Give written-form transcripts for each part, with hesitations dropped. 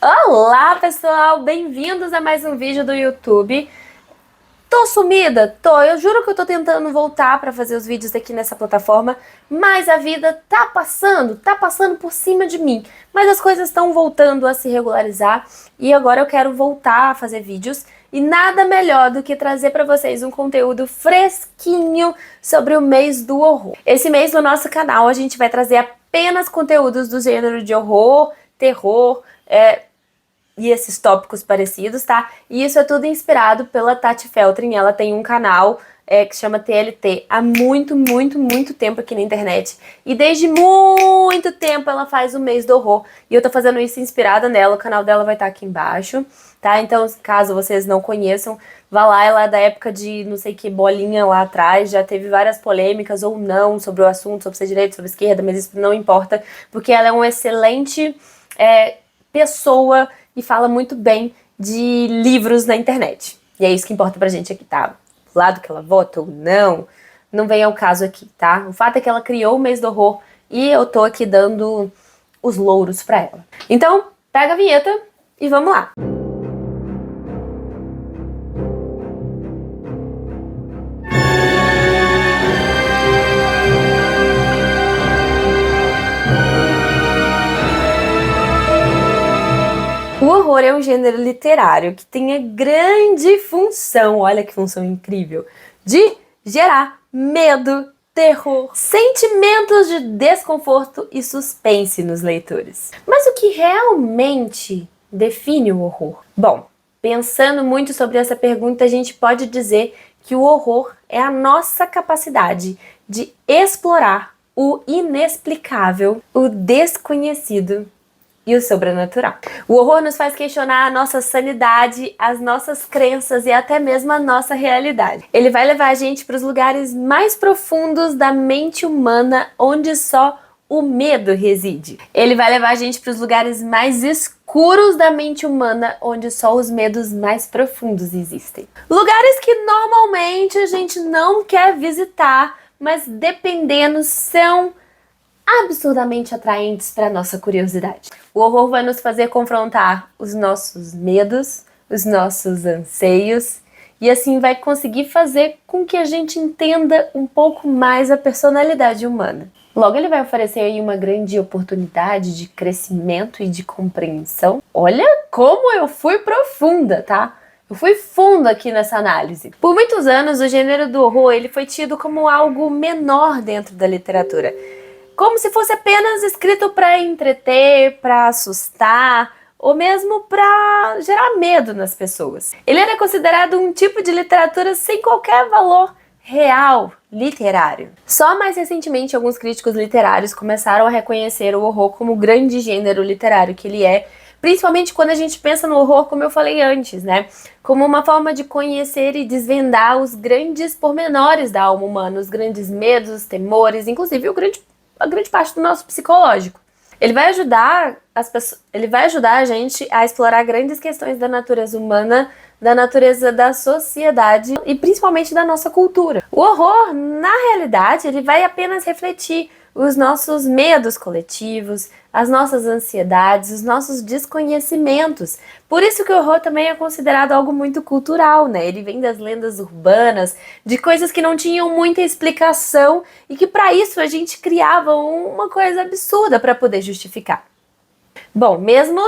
Olá, pessoal! Bem-vindos a mais um vídeo do YouTube. Tô sumida? Tô. Eu juro que eu tô tentando voltar pra fazer os vídeos aqui nessa plataforma, mas a vida tá passando por cima de mim. Mas as coisas estão voltando a se regularizar e agora eu quero voltar a fazer vídeos. E nada melhor do que trazer pra vocês um conteúdo fresquinho sobre o mês do horror. Esse mês no nosso canal a gente vai trazer apenas conteúdos do gênero de horror, terror, e esses tópicos parecidos, tá? E isso é tudo inspirado pela Tati Feltrin. Ela tem um canal que chama TLT há muito tempo aqui na internet. E desde muito tempo ela faz o mês do horror. E eu tô fazendo isso inspirada nela. O canal dela vai estar aqui embaixo, tá? Então, caso vocês não conheçam, vá lá. Ela é da época de não sei que bolinha lá atrás. Já teve várias polêmicas ou não sobre o assunto, sobre ser direita, sobre esquerda, mas isso não importa, porque ela é uma excelente pessoa e fala muito bem de livros na internet. E é isso que importa pra gente aqui, tá? Do lado que ela vota ou não vem ao caso aqui, tá? O fato é que ela criou o mês do horror e eu tô aqui dando os louros pra ela. Então, pega a vinheta e vamos lá! O horror é um gênero literário que tem a grande função, olha que função incrível, de gerar medo, terror, sentimentos de desconforto e suspense nos leitores. Mas o que realmente define o horror? Bom, pensando muito sobre essa pergunta, a gente pode dizer que o horror é a nossa capacidade de explorar o inexplicável, o desconhecido e o sobrenatural. O horror nos faz questionar a nossa sanidade, as nossas crenças e até mesmo a nossa realidade. Ele vai levar a gente para os lugares mais profundos da mente humana, onde só o medo reside. Ele vai levar a gente para os lugares mais escuros da mente humana, onde só os medos mais profundos existem. Lugares que normalmente a gente não quer visitar, mas dependendo são absurdamente atraentes para nossa curiosidade. O horror vai nos fazer confrontar os nossos medos, os nossos anseios, e assim vai conseguir fazer com que a gente entenda um pouco mais a personalidade humana. Logo, ele vai oferecer aí uma grande oportunidade de crescimento e de compreensão. Olha como eu fui profunda, tá? Eu fui fundo aqui nessa análise. Por muitos anos, o gênero do horror ele foi tido como algo menor dentro da literatura, como se fosse apenas escrito para entreter, para assustar, ou mesmo para gerar medo nas pessoas. Ele era considerado um tipo de literatura sem qualquer valor real, literário. Só mais recentemente, alguns críticos literários começaram a reconhecer o horror como o grande gênero literário que ele é, principalmente quando a gente pensa no horror, como eu falei antes, né? Como uma forma de conhecer e desvendar os grandes pormenores da alma humana, os grandes medos, os temores, inclusive a grande parte do nosso psicológico. Ele vai ajudar a gente a explorar grandes questões da natureza humana, da natureza da sociedade e principalmente da nossa cultura. O horror, na realidade, ele vai apenas refletir os nossos medos coletivos, as nossas ansiedades, os nossos desconhecimentos. Por isso que o horror também é considerado algo muito cultural, né? Ele vem das lendas urbanas, de coisas que não tinham muita explicação e que para isso a gente criava uma coisa absurda para poder justificar. Bom, mesmo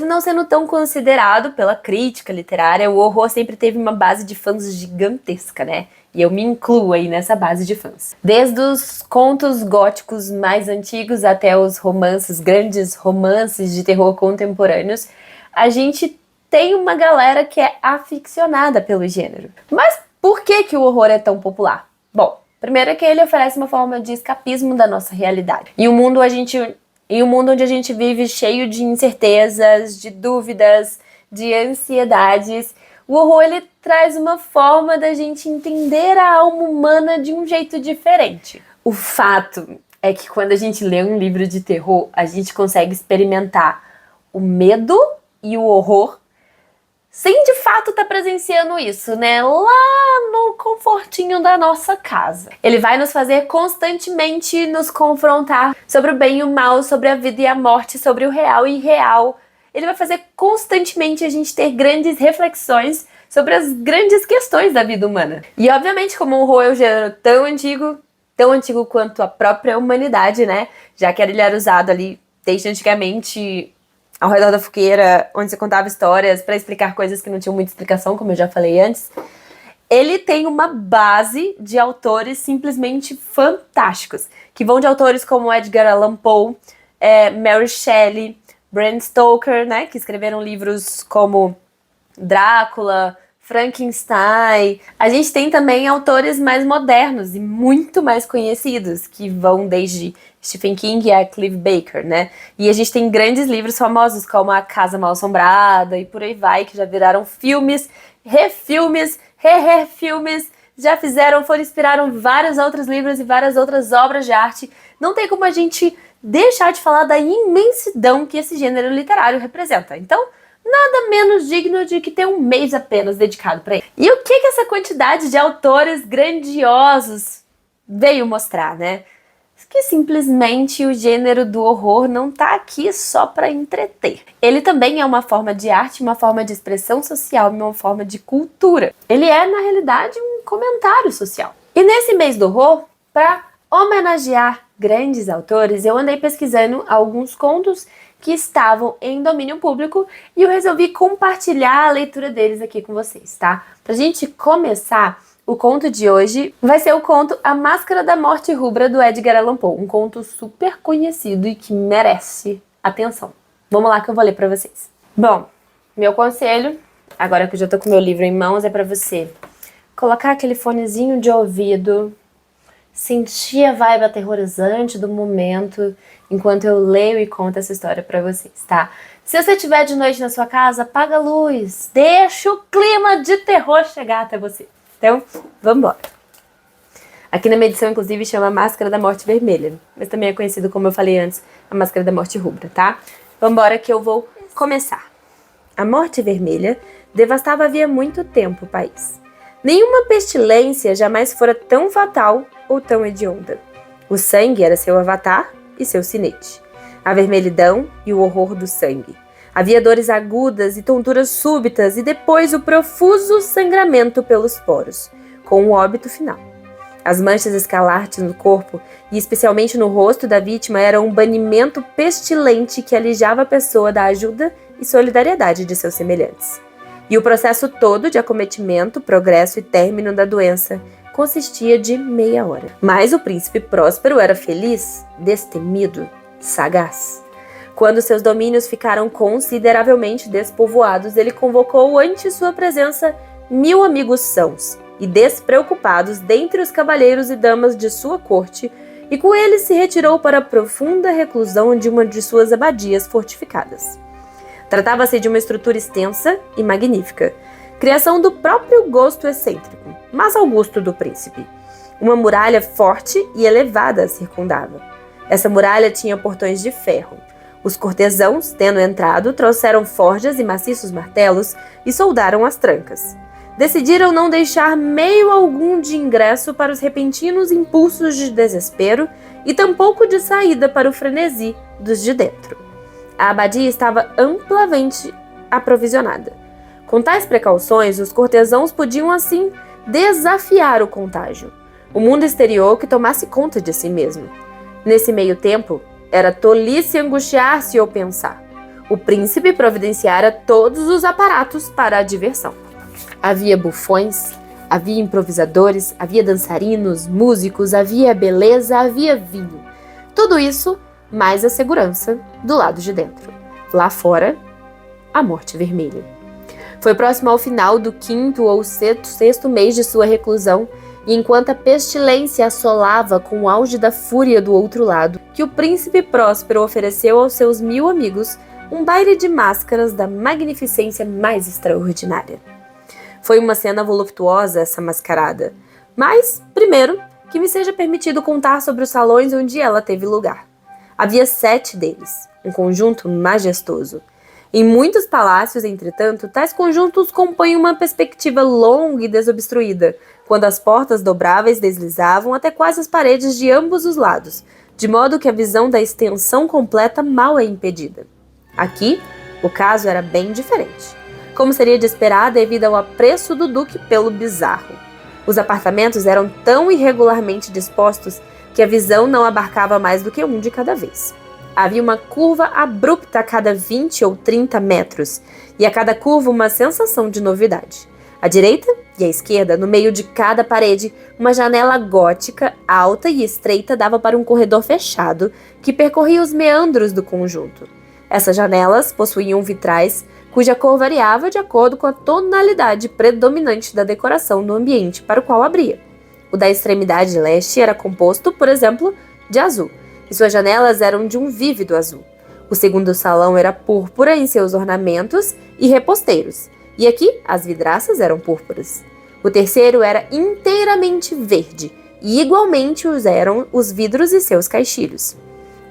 não sendo tão considerado pela crítica literária, o horror sempre teve uma base de fãs gigantesca, né? E eu me incluo aí nessa base de fãs. Desde os contos góticos mais antigos até os romances, grandes romances de terror contemporâneos, a gente tem uma galera que é aficionada pelo gênero. Mas por que o horror é tão popular? Bom, primeiro é que ele oferece uma forma de escapismo da nossa realidade. Em um mundo onde a gente vive cheio de incertezas, de dúvidas, de ansiedades, o horror ele traz uma forma da gente entender a alma humana de um jeito diferente. O fato é que quando a gente lê um livro de terror, a gente consegue experimentar o medo e o horror sem de fato estar presenciando isso, né? Lá no confortinho da nossa casa. Ele vai nos fazer constantemente nos confrontar sobre o bem e o mal, sobre a vida e a morte, sobre o real e irreal. ele vai fazer constantemente a gente ter grandes reflexões sobre as grandes questões da vida humana. E obviamente, como o horror é um gênero tão antigo quanto a própria humanidade, né? Já que ele era usado ali desde antigamente ao redor da fogueira, onde você contava histórias para explicar coisas que não tinham muita explicação, como eu já falei antes. Ele tem uma base de autores simplesmente fantásticos, que vão de autores como Edgar Allan Poe, Mary Shelley, Bram Stoker, né, que escreveram livros como Drácula, Frankenstein. A gente tem também autores mais modernos e muito mais conhecidos, que vão desde Stephen King a Clive Barker, né? E a gente tem grandes livros famosos como A Casa Mal-Assombrada e por aí vai, que já viraram filmes, refilmes, refilmes, já inspiraram vários outros livros e várias outras obras de arte. Não tem como a gente deixar de falar da imensidão que esse gênero literário representa. Então, nada menos digno de que ter um mês apenas dedicado para ele. E o que essa quantidade de autores grandiosos veio mostrar, né? Que simplesmente o gênero do horror não tá aqui só para entreter. Ele também é uma forma de arte, uma forma de expressão social, uma forma de cultura. Ele é, na realidade, um comentário social. E nesse mês do horror, para homenagear grandes autores, eu andei pesquisando alguns contos que estavam em domínio público e eu resolvi compartilhar a leitura deles aqui com vocês, tá? Pra gente começar, o conto de hoje vai ser o conto A Máscara da Morte Rubra, do Edgar Allan Poe. Um conto super conhecido e que merece atenção. Vamos lá que eu vou ler pra vocês. Bom, meu conselho, agora que eu já tô com meu livro em mãos, é pra você colocar aquele fonezinho de ouvido, sentir a vibe aterrorizante do momento enquanto eu leio e conto essa história pra vocês, tá? Se você estiver de noite na sua casa, apaga a luz, deixa o clima de terror chegar até você. Então, vamos embora. Aqui na minha edição, inclusive, chama Máscara da Morte Vermelha, mas também é conhecido, como eu falei antes, a Máscara da Morte Rubra, tá? Vamos embora que eu vou começar. A Morte Vermelha devastava havia muito tempo o país. Nenhuma pestilência jamais fora tão fatal ou tão hedionda. O sangue era seu avatar e seu sinete. A vermelhidão e o horror do sangue. Havia dores agudas e tonturas súbitas e depois o profuso sangramento pelos poros, com o óbito final. As manchas escarlates no corpo, e especialmente no rosto da vítima, eram um banimento pestilente que alijava a pessoa da ajuda e solidariedade de seus semelhantes. E o processo todo de acometimento, progresso e término da doença consistia de meia hora. Mas o príncipe Próspero era feliz, destemido, sagaz. Quando seus domínios ficaram consideravelmente despovoados, ele convocou ante sua presença 1000 amigos sãos e despreocupados dentre os cavalheiros e damas de sua corte, e com eles se retirou para a profunda reclusão de uma de suas abadias fortificadas. Tratava-se de uma estrutura extensa e magnífica, criação do próprio gosto excêntrico, mas ao gosto do príncipe. Uma muralha forte e elevada a circundava. Essa muralha tinha portões de ferro. Os cortesãos, tendo entrado, trouxeram forjas e maciços martelos e soldaram as trancas. Decidiram não deixar meio algum de ingresso para os repentinos impulsos de desespero e tampouco de saída para o frenesi dos de dentro. A abadia estava amplamente aprovisionada. Com tais precauções, os cortesãos podiam, assim, desafiar o contágio. O mundo exterior que tomasse conta de si mesmo. Nesse meio tempo, era tolice angustiar-se ou pensar. O príncipe providenciara todos os aparatos para a diversão. Havia bufões, havia improvisadores, havia dançarinos, músicos, havia beleza, havia vinho. Tudo isso, mais a segurança do lado de dentro. Lá fora, a morte vermelha. Foi próximo ao final do 5º ou 6º mês de sua reclusão, e enquanto a pestilência assolava com o auge da fúria do outro lado, que o príncipe Próspero ofereceu aos seus 1000 amigos um baile de máscaras da magnificência mais extraordinária. Foi uma cena voluptuosa essa mascarada, mas, primeiro, que me seja permitido contar sobre os salões onde ela teve lugar. Havia 7 deles, um conjunto majestoso. Em muitos palácios, entretanto, tais conjuntos compõem uma perspectiva longa e desobstruída, quando as portas dobráveis deslizavam até quase as paredes de ambos os lados, de modo que a visão da extensão completa mal é impedida. Aqui, O caso era bem diferente, como seria de esperar devido ao apreço do duque pelo bizarro. Os apartamentos eram tão irregularmente dispostos que a visão não abarcava mais do que um de cada vez. Havia uma curva abrupta a cada 20 ou 30 metros, e a cada curva uma sensação de novidade. À direita e à esquerda, no meio de cada parede, uma janela gótica, alta e estreita, dava para um corredor fechado que percorria os meandros do conjunto. Essas janelas possuíam vitrais cuja cor variava de acordo com a tonalidade predominante da decoração no ambiente para o qual abria. O da extremidade leste era composto, por exemplo, de azul, e suas janelas eram de um vívido azul. O segundo salão era púrpura em seus ornamentos e reposteiros, e aqui as vidraças eram púrpuras. O terceiro era inteiramente verde, e igualmente os eram os vidros e seus caixilhos.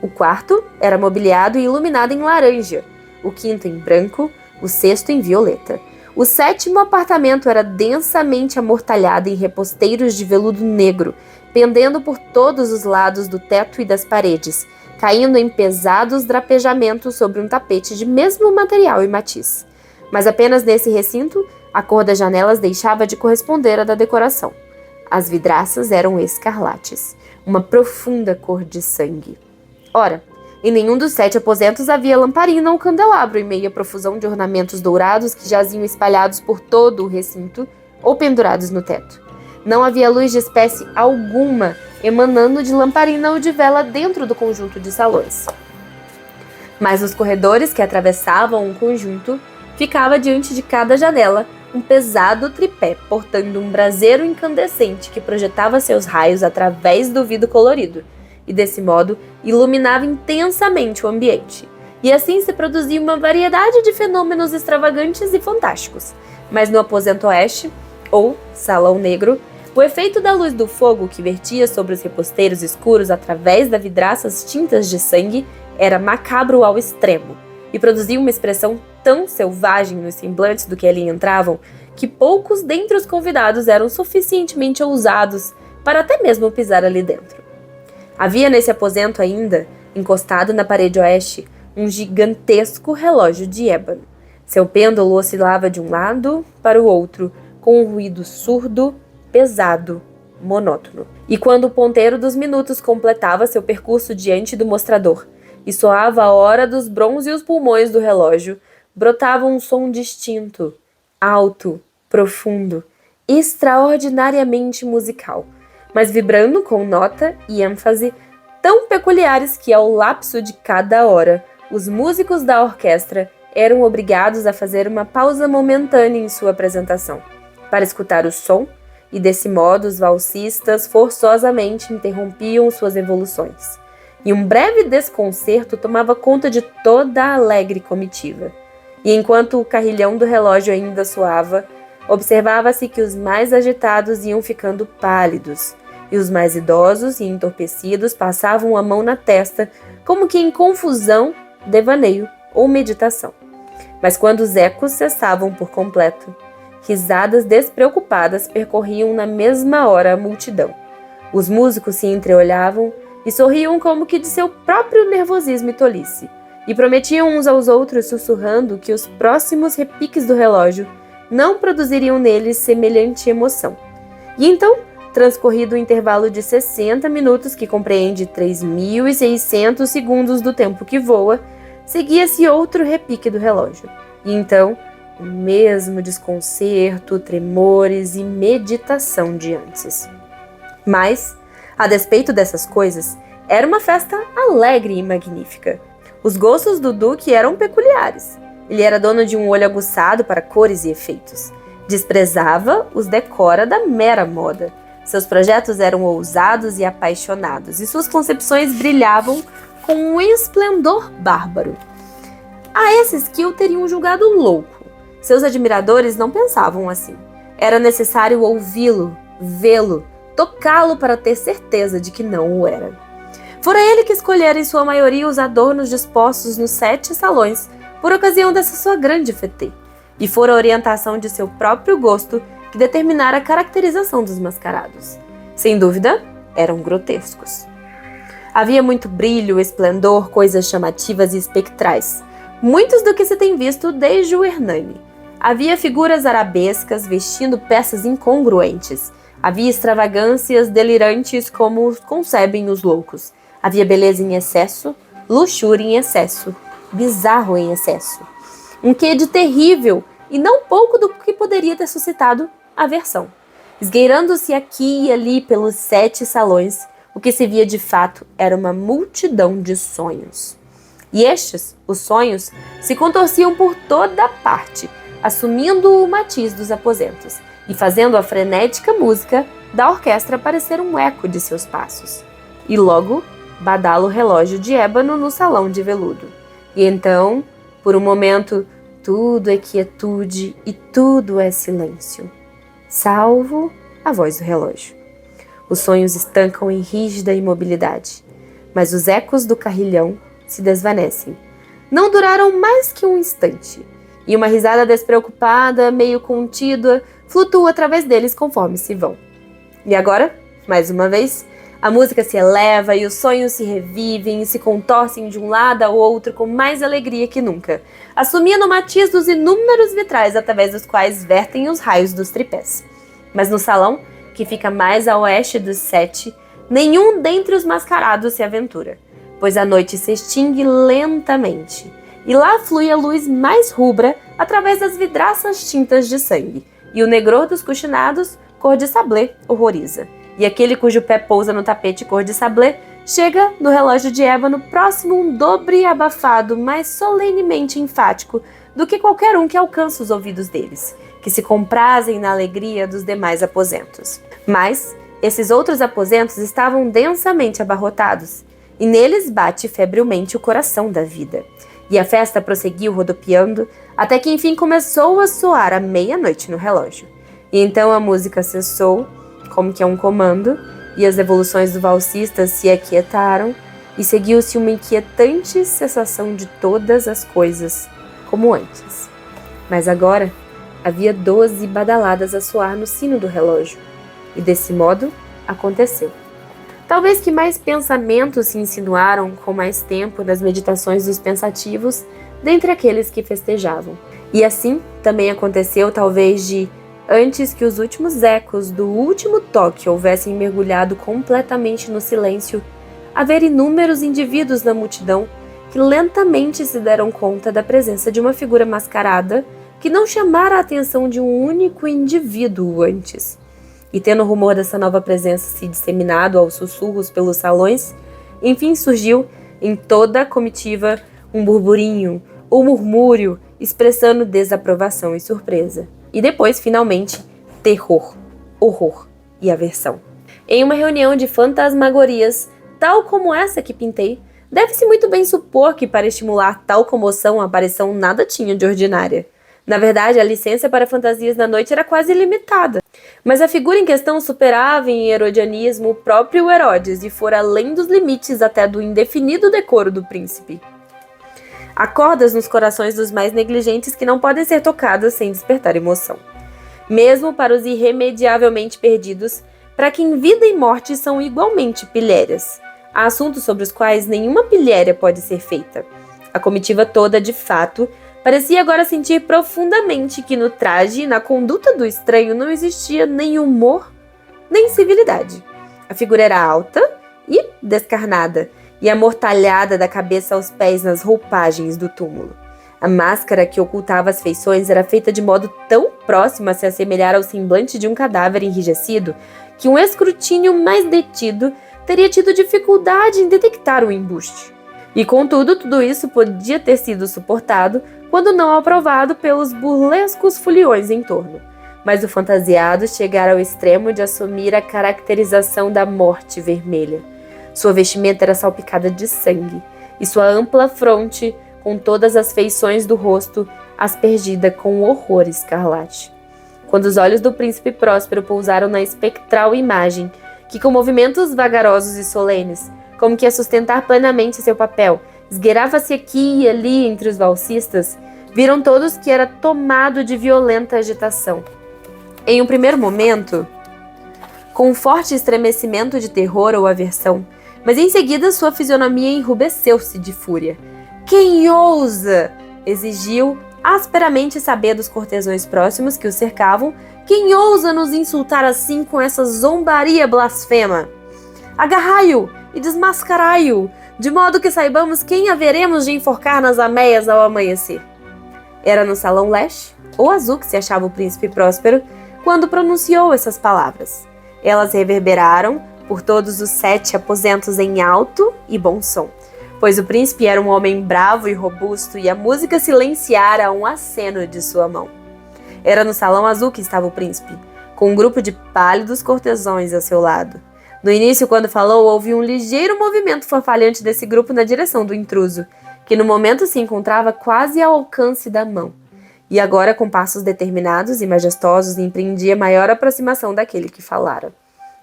O quarto era mobiliado e iluminado em laranja, o quinto em branco, o sexto em violeta. O sétimo apartamento era densamente amortalhado em reposteiros de veludo negro, pendendo por todos os lados do teto e das paredes, caindo em pesados drapejamentos sobre um tapete de mesmo material e matiz. Mas apenas nesse recinto, a cor das janelas deixava de corresponder à da decoração. As vidraças eram escarlates, uma profunda cor de sangue. Ora, em nenhum dos 7 aposentos havia lamparina ou candelabro, em meio à profusão de ornamentos dourados que jaziam espalhados por todo o recinto ou pendurados no teto. Não havia luz de espécie alguma emanando de lamparina ou de vela dentro do conjunto de salões. Mas nos corredores que atravessavam o conjunto, ficava diante de cada janela um pesado tripé portando um braseiro incandescente que projetava seus raios através do vidro colorido, e desse modo iluminava intensamente o ambiente. E assim se produzia uma variedade de fenômenos extravagantes e fantásticos. Mas no aposento oeste, ou salão negro, o efeito da luz do fogo que vertia sobre os reposteiros escuros através das vidraças tintas de sangue era macabro ao extremo, e produzia uma expressão tão selvagem nos semblantes do que ali entravam, que poucos dentre os convidados eram suficientemente ousados para até mesmo pisar ali dentro. Havia nesse aposento ainda, encostado na parede oeste, um gigantesco relógio de ébano. Seu pêndulo oscilava de um lado para o outro, com um ruído surdo, pesado, monótono. E quando o ponteiro dos minutos completava seu percurso diante do mostrador e soava a hora dos brons e os pulmões do relógio, brotava um som distinto, alto, profundo, extraordinariamente musical, mas vibrando com nota e ênfase tão peculiares que, ao lapso de cada hora, os músicos da orquestra eram obrigados a fazer uma pausa momentânea em sua apresentação, para escutar o som, e desse modo os valsistas forçosamente interrompiam suas evoluções, e um breve desconcerto tomava conta de toda a alegre comitiva. E enquanto o carrilhão do relógio ainda soava, observava-se que os mais agitados iam ficando pálidos, e os mais idosos e entorpecidos passavam a mão na testa, como que em confusão, devaneio ou meditação. Mas quando os ecos cessavam por completo, risadas despreocupadas percorriam na mesma hora a multidão. Os músicos se entreolhavam e sorriam como que de seu próprio nervosismo e tolice, e prometiam uns aos outros sussurrando que os próximos repiques do relógio não produziriam neles semelhante emoção. E então, transcorrido o intervalo de 60 minutos, que compreende 3.600 segundos do tempo que voa, seguia-se outro repique do relógio. E então, o mesmo desconcerto, tremores e meditação de antes. Mas, a despeito dessas coisas, era uma festa alegre e magnífica. Os gostos do duque eram peculiares. Ele era dono de um olho aguçado para cores e efeitos. Desprezava os decora da mera moda. Seus projetos eram ousados e apaixonados, e suas concepções brilhavam com um esplendor bárbaro. Há esses que o teriam julgado louco. Seus admiradores não pensavam assim. Era necessário ouvi-lo, vê-lo, tocá-lo para ter certeza de que não o era. Fora ele que escolhera em sua maioria os adornos dispostos nos 7 salões por ocasião dessa sua grande fêtê, e fora a orientação de seu próprio gosto que determinara a caracterização dos mascarados. Sem dúvida, eram grotescos. Havia muito brilho, esplendor, coisas chamativas e espectrais. muitos do que se tem visto desde o Hernani. Havia figuras arabescas vestindo peças incongruentes. Havia extravagâncias delirantes como concebem os loucos. Havia beleza em excesso, luxúria em excesso, bizarro em excesso. Um quê de terrível e não pouco do que poderia ter suscitado aversão. Esgueirando-se aqui e ali pelos 7 salões, o que se via de fato era uma multidão de sonhos. E estes, os sonhos, se contorciam por toda parte, assumindo o matiz dos aposentos e fazendo a frenética música da orquestra parecer um eco de seus passos. E logo, badala o relógio de ébano no salão de veludo. E então, por um momento, tudo é quietude e tudo é silêncio, salvo a voz do relógio. Os sonhos estancam em rígida imobilidade, mas os ecos do carrilhão se desvanecem. Não duraram mais que um instante, e uma risada despreocupada, meio contida, flutua através deles conforme se vão. E agora, mais uma vez, a música se eleva e os sonhos se revivem e se contorcem de um lado ao outro com mais alegria que nunca, assumindo o matiz dos inúmeros vitrais através dos quais vertem os raios dos tripés. Mas no salão, que fica mais a oeste dos 7, nenhum dentre os mascarados se aventura, pois a noite se extingue lentamente, e lá flui a luz mais rubra através das vidraças tintas de sangue, e o negror dos cochinados, cor de sablé, horroriza. E aquele cujo pé pousa no tapete cor de sablé, chega, no relógio de ébano, próximo um dobre abafado mais solenemente enfático do que qualquer um que alcança os ouvidos deles, que se comprazem na alegria dos demais aposentos. Mas esses outros aposentos estavam densamente abarrotados, e neles bate febrilmente o coração da vida. E a festa prosseguiu rodopiando, até que enfim começou a soar a meia-noite no relógio. E então a música cessou, como que é um comando, e as evoluções do valsista se aquietaram, e seguiu-se uma inquietante cessação de todas as coisas, como antes. Mas agora havia 12 badaladas a soar no sino do relógio, e desse modo aconteceu. Talvez que mais pensamentos se insinuaram com mais tempo nas meditações dos pensativos dentre aqueles que festejavam. E assim também aconteceu, talvez antes que os últimos ecos do último toque houvessem mergulhado completamente no silêncio, haver inúmeros indivíduos na multidão que lentamente se deram conta da presença de uma figura mascarada que não chamara a atenção de um único indivíduo antes. E tendo o rumor dessa nova presença se disseminado aos sussurros pelos salões, enfim surgiu em toda a comitiva um burburinho ou murmúrio expressando desaprovação e surpresa. E depois, finalmente, terror, horror e aversão. Em uma reunião de fantasmagorias, tal como essa que pintei, deve-se muito bem supor que para estimular tal comoção a aparição nada tinha de ordinária. Na verdade, a licença para fantasias na noite era quase ilimitada. Mas a figura em questão superava em herodianismo o próprio Herodes e fora além dos limites até do indefinido decoro do príncipe. Há cordas nos corações dos mais negligentes que não podem ser tocadas sem despertar emoção. Mesmo para os irremediavelmente perdidos, para quem vida e morte são igualmente pilhérias. Há assuntos sobre os quais nenhuma pilhéria pode ser feita. A comitiva toda, de fato, parecia agora sentir profundamente que no traje e na conduta do estranho não existia nem humor, nem civilidade. A figura era alta e descarnada, e amortalhada da cabeça aos pés nas roupagens do túmulo. A máscara que ocultava as feições era feita de modo tão próximo a se assemelhar ao semblante de um cadáver enrijecido que um escrutínio mais detido teria tido dificuldade em detectar o embuste. E contudo, tudo isso podia ter sido suportado, quando não aprovado pelos burlescos foliões em torno. Mas o fantasiado chegara ao extremo de assumir a caracterização da morte vermelha. Sua vestimenta era salpicada de sangue, e sua ampla fronte, com todas as feições do rosto, aspergida com horror escarlate. Quando os olhos do príncipe Próspero pousaram na espectral imagem, que com movimentos vagarosos e solenes, como que a sustentar plenamente seu papel, esgueirava-se aqui e ali entre os valsistas, viram todos que era tomado de violenta agitação. Em um primeiro momento, com um forte estremecimento de terror ou aversão, mas em seguida sua fisionomia enrubesceu-se de fúria. Quem ousa? exigiu asperamente saber dos cortesãos próximos que o cercavam: quem ousa nos insultar assim com essa zombaria blasfema? Agarrai-o e desmascarai-o, de modo que saibamos quem haveremos de enforcar nas ameias ao amanhecer. Era no salão leste, ou azul, que se achava o príncipe Próspero, quando pronunciou essas palavras. Elas reverberaram por todos os 7 aposentos em alto e bom som, pois o príncipe era um homem bravo e robusto e a música silenciara um aceno de sua mão. Era no salão azul que estava o príncipe, com um grupo de pálidos cortesãos a seu lado. No início, quando falou, houve um ligeiro movimento farfalhante desse grupo na direção do intruso, que no momento se encontrava quase ao alcance da mão, e agora, com passos determinados e majestosos, empreendia maior aproximação daquele que falara.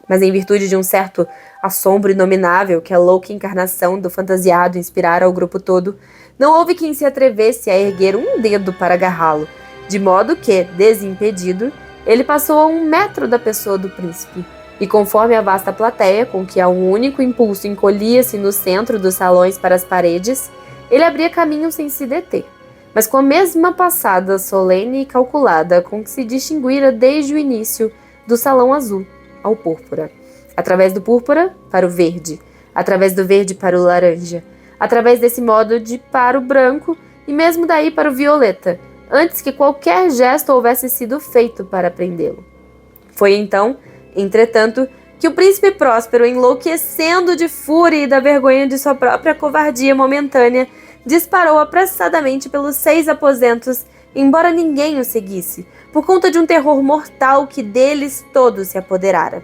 Mas em virtude de um certo assombro inominável que a louca encarnação do fantasiado inspirara ao grupo todo, não houve quem se atrevesse a erguer um dedo para agarrá-lo, de modo que, desimpedido, ele passou a 1 metro da pessoa do príncipe, e conforme a vasta plateia, com que a um único impulso encolhia-se no centro dos salões para as paredes, ele abria caminho sem se deter, mas com a mesma passada solene e calculada com que se distinguira desde o início do salão azul ao púrpura, através do púrpura para o verde, através do verde para o laranja, através desse modo para o branco e mesmo daí para o violeta, antes que qualquer gesto houvesse sido feito para prendê-lo. Foi então, entretanto, que o príncipe Próspero, enlouquecendo de fúria e da vergonha de sua própria covardia momentânea, disparou apressadamente pelos 6 aposentos, embora ninguém o seguisse, por conta de um terror mortal que deles todos se apoderara.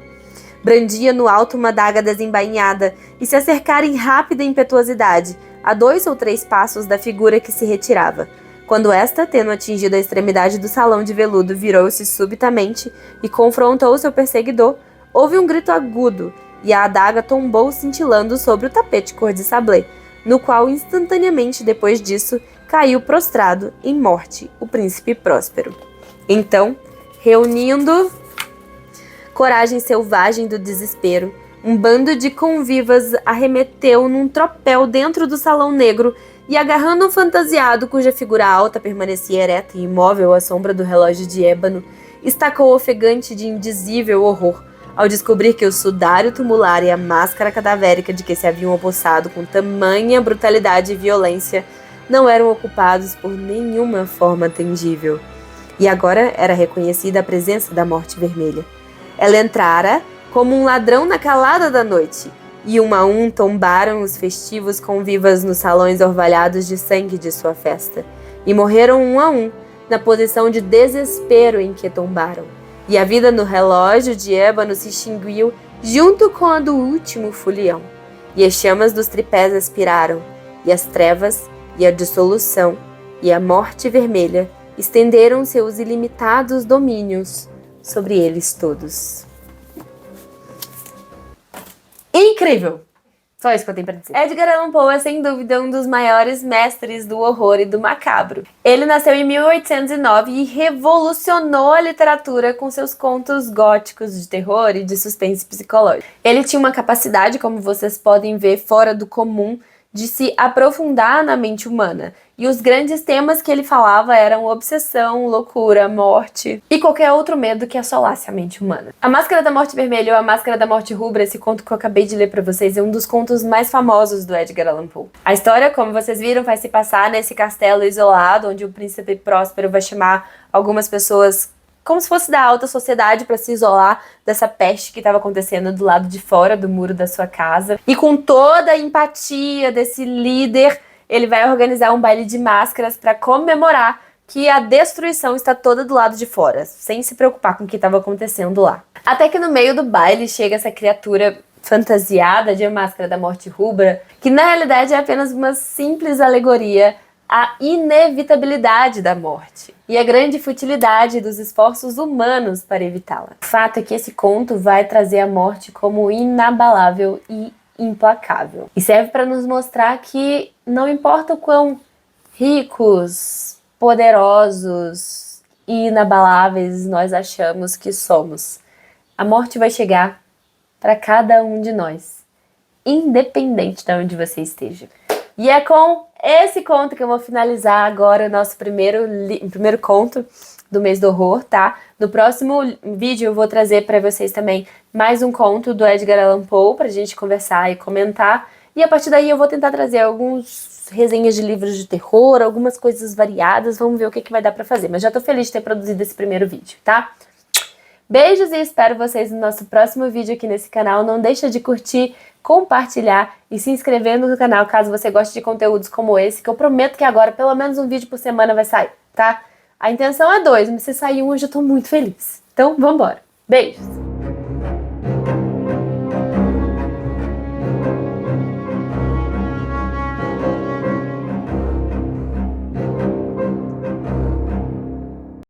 Brandia no alto uma adaga desembainhada e se acercara em rápida impetuosidade, a 2 ou 3 passos da figura que se retirava, quando esta, tendo atingido a extremidade do salão de veludo, virou-se subitamente e confrontou seu perseguidor, houve um grito agudo, e a adaga tombou cintilando sobre o tapete cor de sablé, no qual instantaneamente depois disso caiu prostrado em morte o príncipe Próspero. Então, reunindo coragem selvagem do desespero, um bando de convivas arremeteu num tropel dentro do salão negro e, agarrando um fantasiado cuja figura alta permanecia ereta e imóvel à sombra do relógio de ébano, estacou ofegante de indizível horror ao descobrir que o sudário tumular e a máscara cadavérica de que se haviam apossado com tamanha brutalidade e violência não eram ocupados por nenhuma forma tangível. E agora era reconhecida a presença da Morte Vermelha. Ela entrara como um ladrão na calada da noite, e um a um tombaram os festivos convivas nos salões orvalhados de sangue de sua festa, e morreram um a um, na posição de desespero em que tombaram. E a vida no relógio de ébano se extinguiu junto com a do último folião, e as chamas dos tripés expiraram, e as trevas, e a dissolução, e a Morte Vermelha estenderam seus ilimitados domínios sobre eles todos. Incrível! Só isso que eu tenho pra dizer. Edgar Allan Poe é, sem dúvida, um dos maiores mestres do horror e do macabro. Ele nasceu em 1809 e revolucionou a literatura com seus contos góticos de terror e de suspense psicológico. Ele tinha uma capacidade, como vocês podem ver, fora do comum, de se aprofundar na mente humana. E os grandes temas que ele falava eram obsessão, loucura, morte e qualquer outro medo que assolasse a mente humana. A Máscara da Morte Vermelha ou A Máscara da Morte Rubra, esse conto que eu acabei de ler pra vocês, é um dos contos mais famosos do Edgar Allan Poe. A história, como vocês viram, vai se passar nesse castelo isolado, onde o príncipe Próspero vai chamar algumas pessoas como se fosse da alta sociedade para se isolar dessa peste que estava acontecendo do lado de fora do muro da sua casa. E com toda a empatia desse líder, ele vai organizar um baile de máscaras para comemorar que a destruição está toda do lado de fora, sem se preocupar com o que estava acontecendo lá. Até que no meio do baile chega essa criatura fantasiada de A Máscara da Morte Rubra, que na realidade é apenas uma simples alegoria à inevitabilidade da morte e a grande futilidade dos esforços humanos para evitá-la. O fato é que esse conto vai trazer a morte como inabalável e implacável. E serve para nos mostrar que não importa o quão ricos, poderosos e inabaláveis nós achamos que somos, a morte vai chegar para cada um de nós, independente de onde você esteja. E é com esse conto que eu vou finalizar agora, o nosso primeiro conto do mês do horror, tá? No próximo vídeo eu vou trazer para vocês também mais um conto do Edgar Allan Poe pra gente conversar e comentar. E a partir daí eu vou tentar trazer alguns resenhas de livros de terror, algumas coisas variadas, vamos ver o que vai dar pra fazer. Mas já tô feliz de ter produzido esse primeiro vídeo, tá? Beijos e espero vocês no nosso próximo vídeo aqui nesse canal. Não deixa de curtir, compartilhar e se inscrever no canal caso você goste de conteúdos como esse, que eu prometo que agora pelo menos um vídeo por semana vai sair, tá? A intenção é 2, mas se sair um eu já tô muito feliz. Então, vambora. Beijos!